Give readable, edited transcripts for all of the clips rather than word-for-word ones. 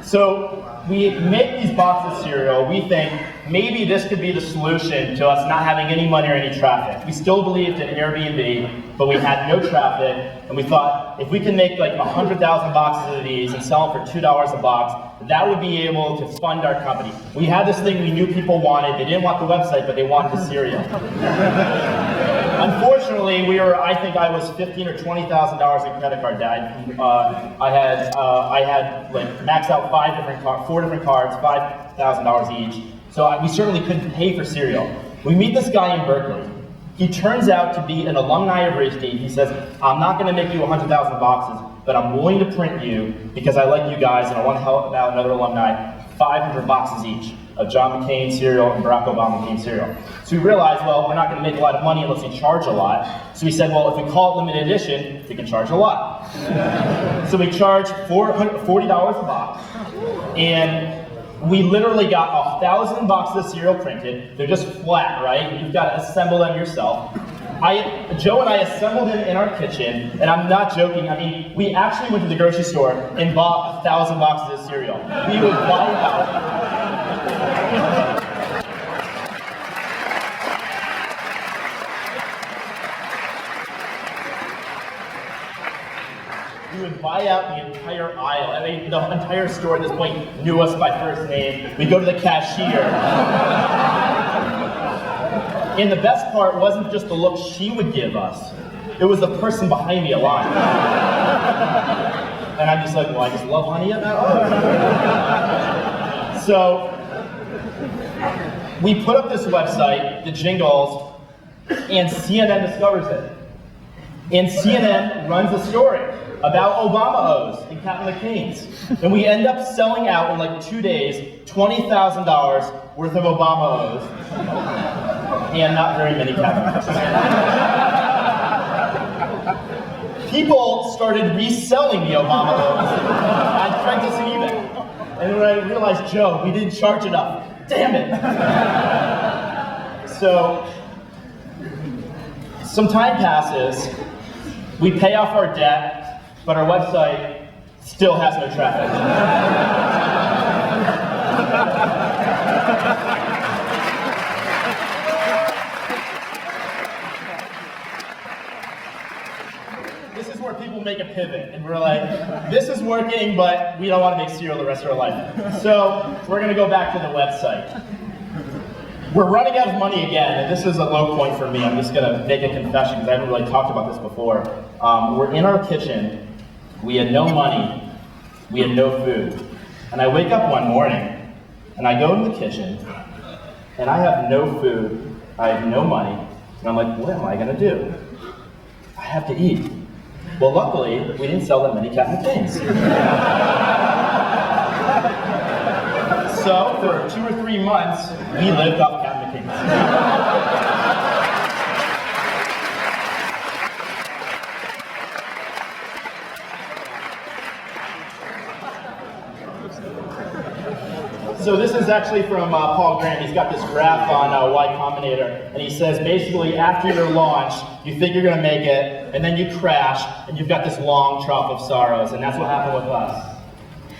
So we make these boxes of cereal. We think maybe this could be the solution to us not having any money or any traffic. We still believed in Airbnb, but we had no traffic, and we thought if we can make like 100,000 boxes of these and sell them for $2 a box, that would be able to fund our company. We had this thing we knew people wanted. They didn't want the website, but they wanted the cereal. Unfortunately, I think I was $15,000 or $20,000 in credit card debt. I had like maxed out four different cards, $5,000 each. So we certainly couldn't pay for cereal. We meet this guy in Berkeley. He turns out to be an alumni of Chesky. He says, I'm not going to make you 100,000 boxes, but I'm willing to print you because I like you guys and I want to help out another alumni 500 boxes each of John McCain cereal and Barack Obama McCain cereal. So we realized, well, we're not going to make a lot of money unless we charge a lot. So we said, well, if we call it limited edition, we can charge a lot. So we charged $40 a box, and we literally got 1,000 boxes of cereal printed. They're just flat, right? You've got to assemble them yourself. Joe and I assembled them in our kitchen, and I'm not joking. I mean, we actually went to the grocery store and bought 1,000 boxes of cereal. We would buy out. We would buy out the entire aisle. I mean, the entire store at this point knew us by first name. We'd go to the cashier. And the best part wasn't just the look she would give us. It was the person behind me a lot. And I'm just like, well, I just love honey at that. So we put up this website, the Jingles, and CNN discovers it. And CNN runs a story about Obama O's and Captain McCain's. And we end up selling out in like 2 days, $20,000 worth of Obama O's. And not very many Captain McCain's. People started reselling the Obama O's on Craigslist and eBay. And when I realized, Joe, we didn't charge enough. Damn it. So, some time passes. We pay off our debt, but our website still has no traffic. This is where people make a pivot, and we're like, this is working, but we don't want to make cereal the rest of our life. So we're going to go back to the website. We're running out of money again, and this is a low point for me. I'm just going to make a confession, because I haven't really talked about this before. We're in our kitchen. We had no money. We had no food. And I wake up one morning, and I go into the kitchen, and I have no food. I have no money. And I'm like, what am I going to do? I have to eat. Well, luckily, we didn't sell that many Captain McCain's. So, for 2 or 3 months, we lived off Captain McCain's. So this is actually from Paul Graham. He's got this graph on Y Combinator, and he says basically after your launch, you think you're going to make it, and then you crash, and you've got this long trough of sorrows, and that's what happened with us.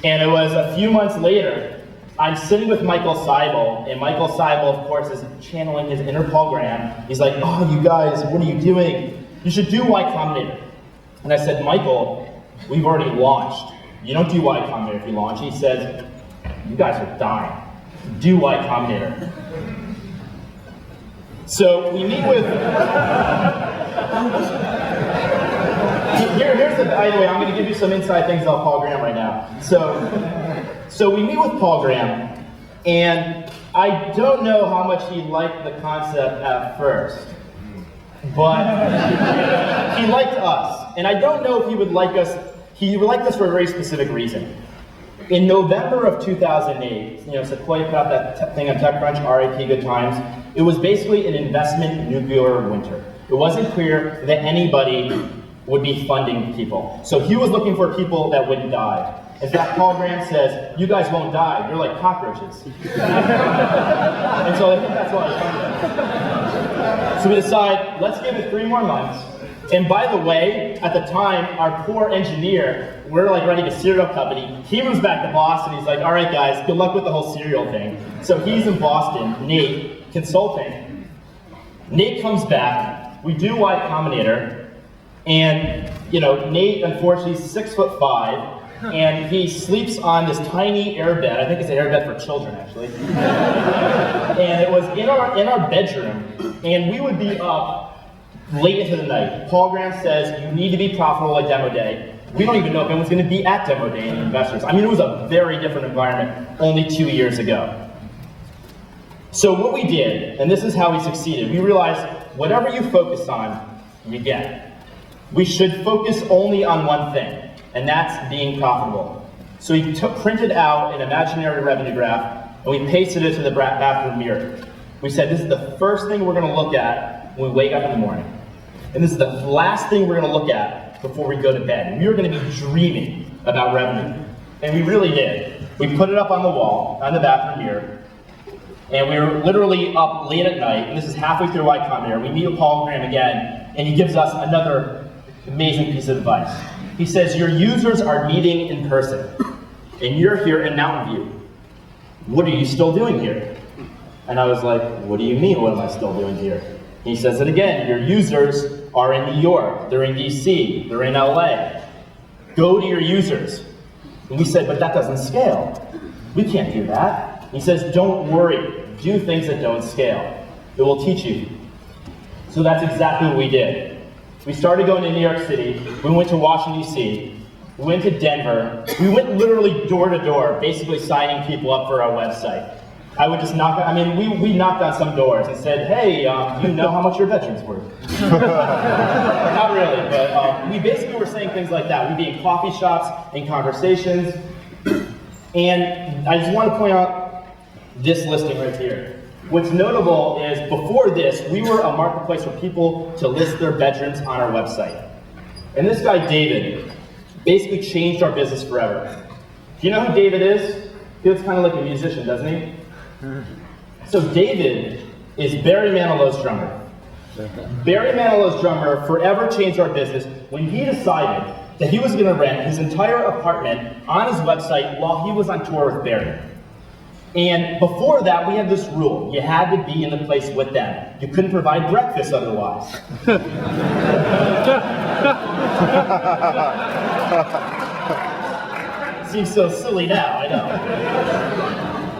And it was a few months later, I'm sitting with Michael Seibel, and Michael Seibel, of course, is channeling his inner Paul Graham. He's like, oh, you guys, what are you doing? You should do Y Combinator. And I said, Michael, we've already launched. You don't do Y Combinator if you launch. He says, you guys are dying. Do Y Combinator. So we meet with... Here's the... By the way, I'm going to give you some inside things about Paul Graham right now. So we meet with Paul Graham, and I don't know how much he liked the concept at first, but he liked us. And I don't know if he would like us... He liked us for a very specific reason. In November of 2008, Sequoia put out that thing on TechCrunch, RIP Good Times. It was basically an investment nuclear winter. It wasn't clear that anybody would be funding people. So he was looking for people that wouldn't die. In fact, Paul Graham says, you guys won't die, you're like cockroaches. And so I think that's why I funded it. So we decide, let's give it 3 more months. And by the way, at the time, our poor engineer, we're like running a cereal company. He moves back to Boston. He's like, all right, guys, good luck with the whole cereal thing. So he's in Boston, Nate, consulting. Nate comes back. We do Y Combinator. And, you know, Nate, unfortunately, is 6'5", and he sleeps on this tiny airbed. I think it's an airbed for children, actually. And it was in our bedroom, and we would be up late into the night. Paul Graham says, you need to be profitable at demo day. We don't even know if anyone's going to be at demo day and investors. I mean, it was a very different environment only 2 years ago. So what we did, and this is how we succeeded, we realized whatever you focus on, you get. We should focus only on one thing, and that's being profitable. So we printed out an imaginary revenue graph, and we pasted it to the bathroom mirror. We said, this is the first thing we're going to look at when we wake up in the morning. And this is the last thing we're going to look at before we go to bed. And we were going to be dreaming about revenue. And we really did. We put it up on the wall, on the bathroom mirror, and we were literally up late at night, and this is halfway through Y Combinator. We meet with Paul Graham again, and he gives us another amazing piece of advice. He says, your users are meeting in person, and you're here in Mountain View. What are you still doing here? And I was like, what do you mean, what am I still doing here? He says it again, your users are in New York, they're in DC, they're in LA. Go to your users. And we said, but that doesn't scale. We can't do that. He says, don't worry, do things that don't scale. It will teach you. So that's exactly what we did. We started going to New York City, we went to Washington, DC, we went to Denver, we went literally door to door, basically signing people up for our website. I would just knock, we knocked on some doors and said, hey, you know how much your bedroom's worth? Not really, but we basically were saying things like that. We'd be in coffee shops, in conversations, and I just want to point out this listing right here. What's notable is before this, we were a marketplace for people to list their bedrooms on our website. And this guy, David, basically changed our business forever. Do you know who David is? He looks kind of like a musician, doesn't he? So David is Barry Manilow's drummer. Barry Manilow's drummer forever changed our business when he decided that he was going to rent his entire apartment on his website while he was on tour with Barry. And before that, we had this rule. You had to be in the place with them. You couldn't provide breakfast otherwise. Seems so silly now, I know.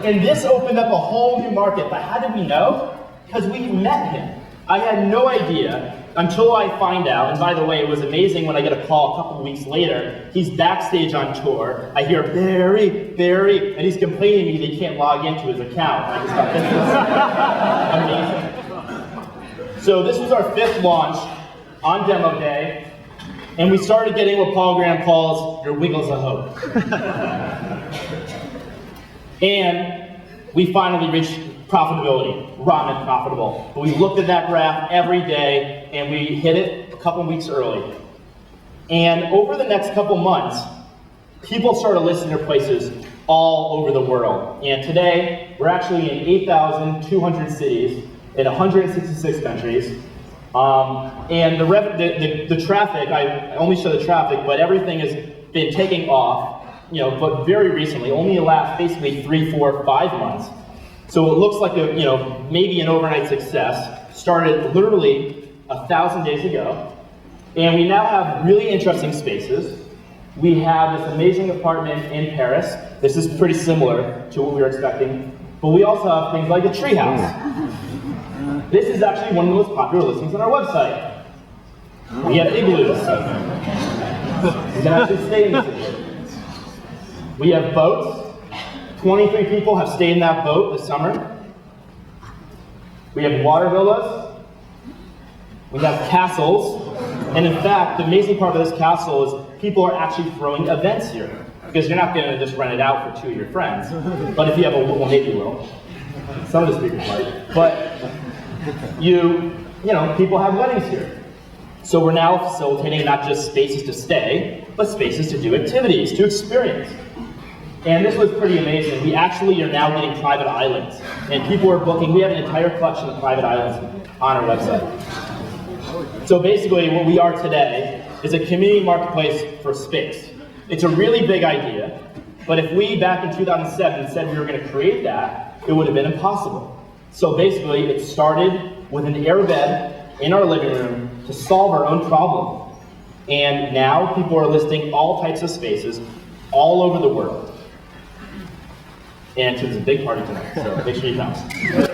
And this opened up a whole new market. But how did we know? Because we met him. I had no idea until I find out, and by the way, it was amazing when I get a call a couple of weeks later. He's backstage on tour. I hear, Barry, Barry, and he's complaining to me that he can't log into his account. I just thought this was amazing. So this was our 5th launch on demo day, and we started getting what Paul Graham calls your wiggles of hope. And we finally reached profitability, ramen profitable. But we looked at that graph every day, and we hit it a couple weeks early. And over the next couple months, people started listing their places all over the world. And today, we're actually in 8,200 cities in 166 countries. And the traffic, I only show the traffic, but everything has been taking off, but very recently, only the last basically 3, 4, 5 months. So it looks like maybe an overnight success. Started literally 1,000 days ago. And we now have really interesting spaces. We have this amazing apartment in Paris. This is pretty similar to what we were expecting. But we also have things like a treehouse. This is actually one of the most popular listings on our website. We have igloos. You can actually stay in this igloo. We have boats. 23 people have stayed in that boat this summer. We have water villas. We have castles. And in fact, the amazing part of this castle is people are actually throwing events here. Because you're not going to just rent it out for 2 of your friends. But if you have well, maybe you will. Some of the speakers might. But people have weddings here. So we're now facilitating not just spaces to stay, but spaces to do activities, to experience. And this was pretty amazing. We actually are now getting private islands. And people are booking. We have an entire collection of private islands on our website. So basically what we are today is a community marketplace for space. It's a really big idea, but if we back in 2007 said we were going to create that, it would have been impossible. So basically it started with an airbed in our living room to solve our own problem. And now people are listing all types of spaces all over the world. And it's a big party tonight, so make sure you come.